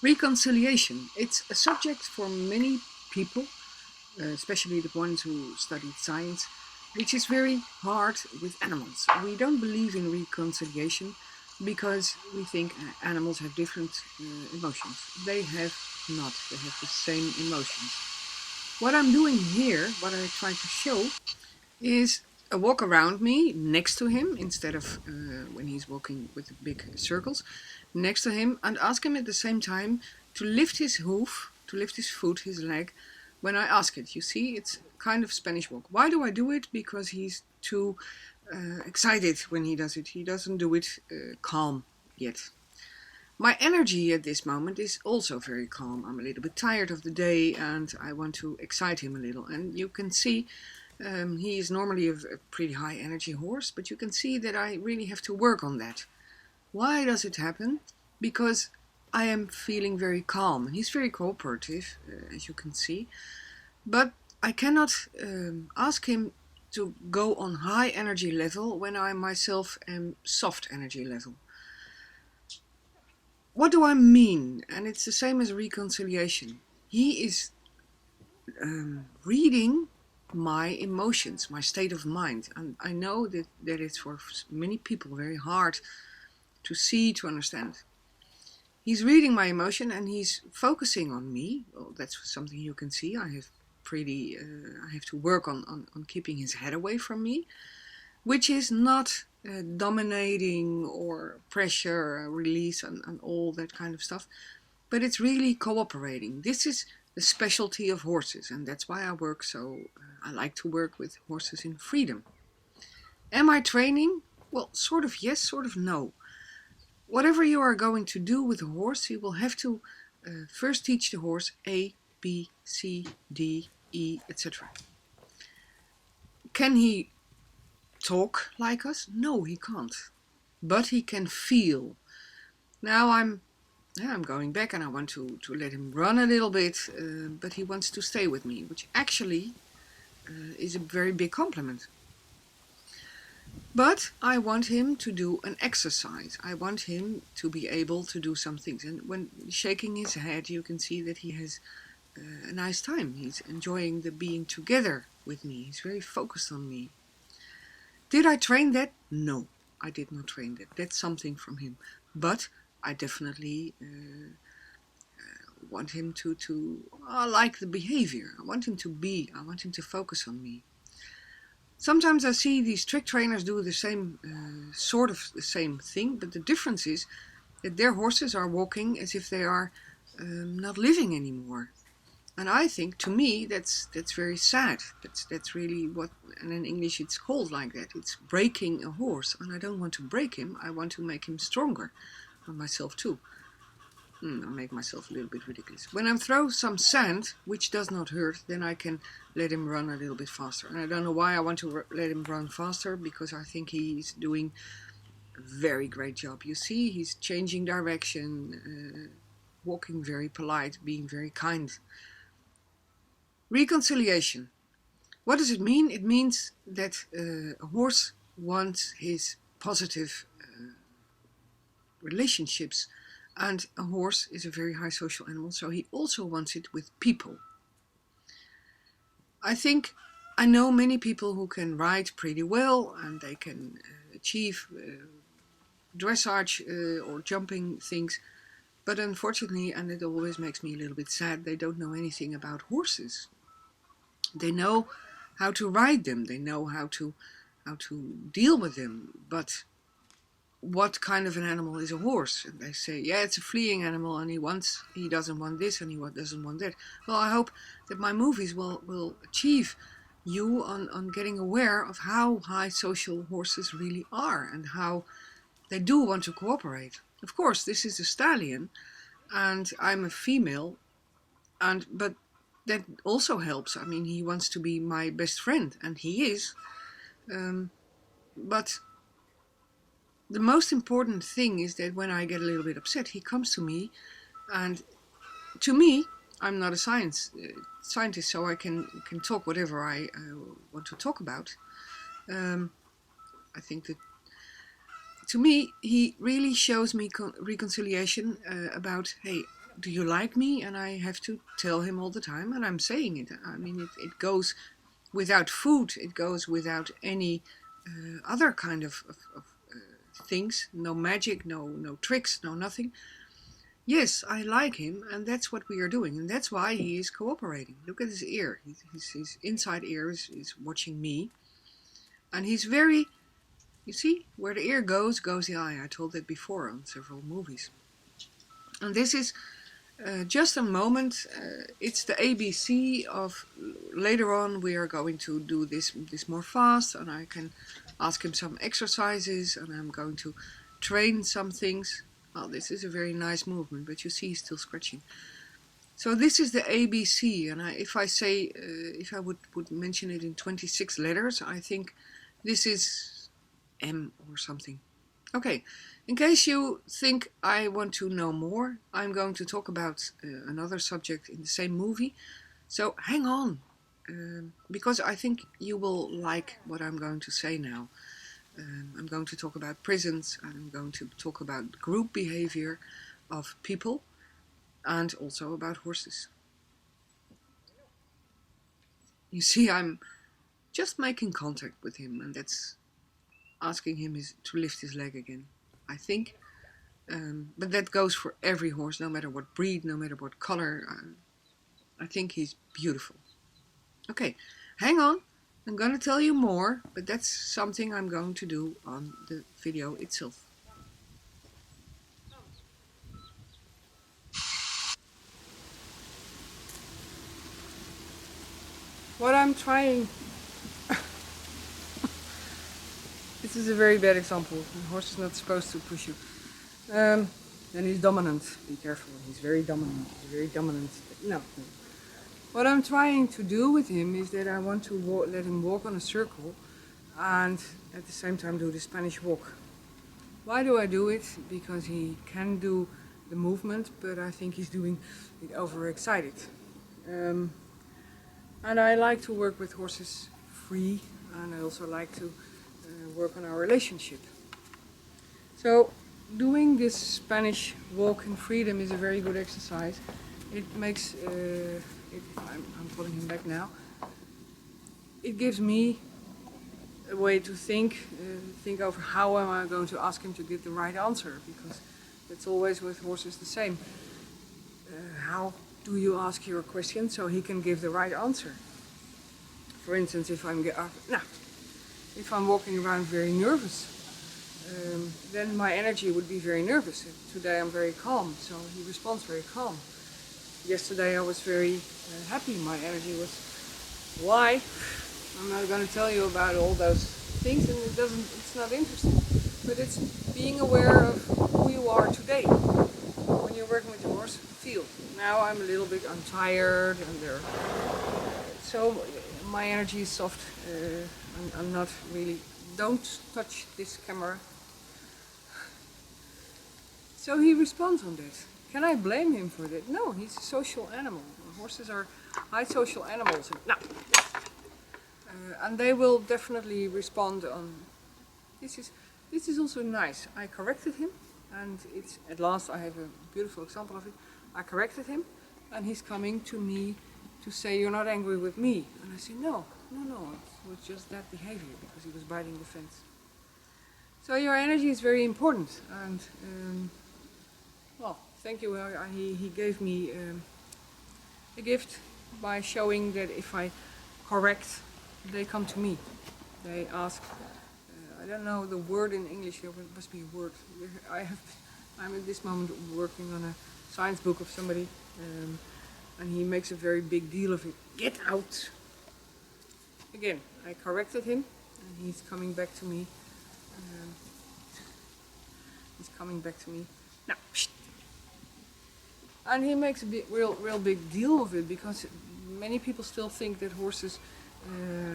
Reconciliation. It's a subject for many people, especially the ones who studied science, which is very hard with animals. We don't believe in reconciliation because we think animals have different emotions. They have not. They have the same emotions. What I'm doing here, what I try to show, is a walk around me, next to him, instead of when he's walking with the big circles, next to him, and ask him at the same time to lift his hoof, to lift his foot, his leg, when I ask it. You see, it's kind of Spanish walk. Why do I do it? Because he's too excited when he does it. He doesn't do it calm yet. My energy at this moment is also very calm. I'm a little bit tired of the day and I want to excite him a little. And you can see he is normally a pretty high energy horse, but you can see that I really have to work on that. Why does it happen? Because I am feeling very calm. He's very cooperative, as you can see, but I cannot ask him to go on high energy level when I myself am soft energy level. What do I mean? And it's the same as reconciliation. He is reading my emotions, my state of mind. And I know that it's for many people very hard to see, to understand. He's reading my emotion and he's focusing on me. Well, that's something you can see. I have to work on keeping his head away from me, which is not dominating or pressure release and all that kind of stuff, but it's really cooperating. This is the specialty of horses, and that's why I work I like to work with horses in freedom. Am I training? Well, sort of yes, sort of no. Whatever you are going to do with a horse, you will have to first teach the horse A, B, C, D, E, etc. Can he talk like us? No, he can't. But he can feel. Now I'm going back and I want to let him run a little bit, but he wants to stay with me, which actually is a very big compliment. But I want him to do an exercise. I want him to be able to do some things. And when shaking his head, you can see that he has a nice time. He's enjoying the being together with me. He's very focused on me. Did I train that? No, I did not train that. That's something from him. But I definitely want him to like the behavior. I want him to focus on me. Sometimes I see these trick trainers do the same, sort of the same thing, but the difference is that their horses are walking as if they are not living anymore. And I think, to me, that's very sad. That's really what, and in English it's called like that. It's breaking a horse, and I don't want to break him. I want to make him stronger, and myself too. I make myself a little bit ridiculous. When I throw some sand, which does not hurt, then I can let him run a little bit faster. And I don't know why I want to let him run faster, because I think he's doing a very great job. You see, he's changing direction, walking very polite, being very kind. Reconciliation. What does it mean? It means that a horse wants his positive relationships, and a horse is a very high social animal, so he also wants it with people. I know many people who can ride pretty well and they can achieve dressage or jumping things, but unfortunately, and it always makes me a little bit sad, they don't know anything about horses. They know how to ride them, they know how to deal with them, but what kind of an animal is a horse? And they say, yeah, it's a fleeing animal and he doesn't want this and he doesn't want that. Well, I hope that my movies will achieve you on getting aware of how high social horses really are and how they do want to cooperate. Of course, this is a stallion and I'm a female, but that also helps. I mean, he wants to be my best friend, and he is. But the most important thing is that when I get a little bit upset, he comes to me, and to me, I'm not a scientist, so I can talk whatever I want to talk about. I think that to me, he really shows me reconciliation about, hey, do you like me? And I have to tell him all the time, and I'm saying it. I mean, it goes without food, it goes without any other kind of things, no magic, no tricks, no nothing. Yes, I like him, and that's what we are doing, and that's why he is cooperating. Look at his ear. His inside ear is watching me, and he's very, you see, where the ear goes, goes the eye. I told that before on several movies. And this is just a moment. It's the ABC of later on we are going to do this more fast, and I can ask him some exercises, and I'm going to train some things. Well, this is a very nice movement, but you see he's still scratching. So this is the ABC, and if I say, if I would mention it in 26 letters, I think this is M or something. Okay, in case you think I want to know more, I'm going to talk about another subject in the same movie. So hang on, because I think you will like what I'm going to say now. I'm going to talk about prisons, I'm going to talk about group behavior of people, and also about horses. You see, I'm just making contact with him, and that's asking him to lift his leg again, I think. But that goes for every horse, no matter what breed, no matter what color. I think he's beautiful. Okay, hang on. I'm going to tell you more, but that's something I'm going to do on the video itself. What I'm trying... This is a very bad example. The horse is not supposed to push you. And he's dominant. Be careful. He's very dominant. He's very dominant. No. What I'm trying to do with him is that I want to let him walk on a circle and at the same time do the Spanish walk. Why do I do it? Because he can do the movement, but I think he's doing it overexcited. And I like to work with horses free, and I also like to work on our relationship. So doing this Spanish walk in freedom is a very good exercise. It makes, I'm pulling him back now, it gives me a way to think over how am I going to ask him to get the right answer, because it's always with horses the same. How do you ask your question so he can give the right answer? For instance, if I'm walking around very nervous, then my energy would be very nervous. Today I'm very calm, so he responds very calm. Yesterday I was very happy, my energy was... Why? I'm not going to tell you about all those things, and it's not interesting. But it's being aware of who you are today. When you're working with your horse, feel. Now I'm tired, and so my energy is soft. I'm not really... Don't touch this camera. So he responds on that. Can I blame him for that? No, he's a social animal. Horses are high social animals. And they will definitely respond on... This is also nice. I corrected him, and at last I have a beautiful example of it. I corrected him, and he's coming to me to say, you're not angry with me. And I say, no, it was just that behavior, because he was biting the fence. So your energy is very important, and well, thank you. He gave me a gift by showing that if I correct, they come to me. They ask, I don't know the word in English here, but it must be a word. I'm at this moment working on a science book of somebody, and he makes a very big deal of it. Get out! Again, I corrected him, and he's coming back to me. He's coming back to me. Now, psst. And he makes a real big deal of it, because many people still think that horses,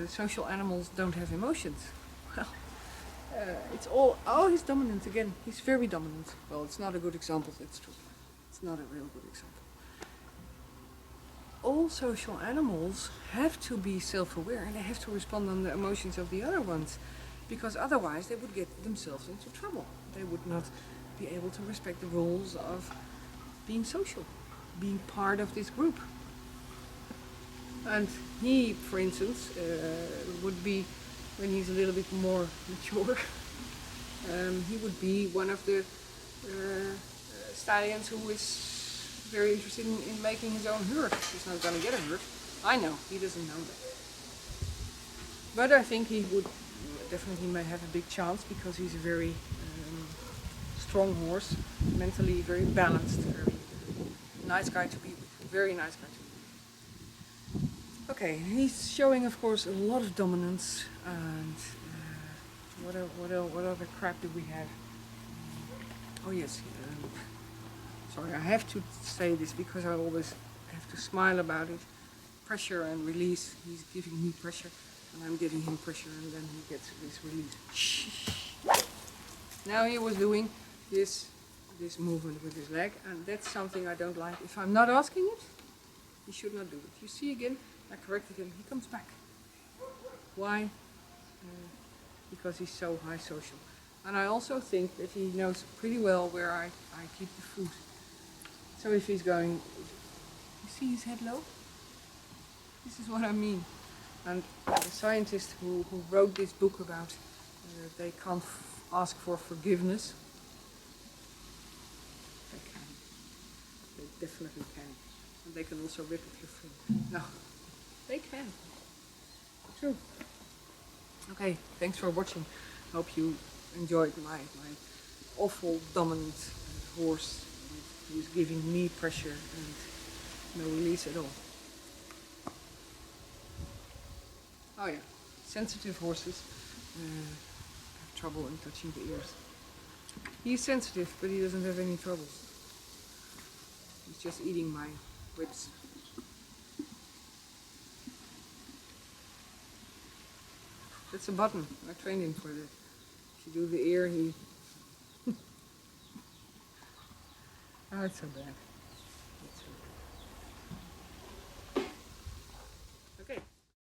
social animals, don't have emotions. Well, it's all... Oh, he's dominant again. He's very dominant. Well, it's not a good example, that's true. It's not a real good example. All social animals have to be self-aware, and they have to respond on the emotions of the other ones, because otherwise they would get themselves into trouble. They would not be able to respect the rules of being social. being part of this group. And he, for instance, would be, when he's a little bit more mature, he would be one of the stallions who is very interested in making his own herd. He's not going to get a herd. I know, he doesn't know that. But I think he would definitely may have a big chance because he's a very strong horse, mentally very balanced, very nice guy to be with, very nice guy to be with. Okay, he's showing, of course, a lot of dominance. And what other crap do we have? Oh yes, sorry, I have to say this because I always have to smile about it. Pressure and release. He's giving me pressure and I'm giving him pressure, and then he gets this release. Now he was doing this movement with his leg, and that's something I don't like. If I'm not asking it, he should not do it. You see again, I corrected him, he comes back. Why? Because he's so high social. And I also think that he knows pretty well where I keep the food. So if he's going, you see his head low? This is what I mean. And the scientist who wrote this book about they can't ask for forgiveness. They can. They definitely can. And they can also rip at your food. No, they can. True. Okay, thanks for watching. Hope you enjoyed my awful dominant horse who is giving me pressure and no release at all. Oh yeah, sensitive horses have trouble in touching the ears. He's sensitive, but he doesn't have any trouble. He's just eating my ribs. That's a button. I trained him for that. If you do the ear, he... Oh, it's so bad.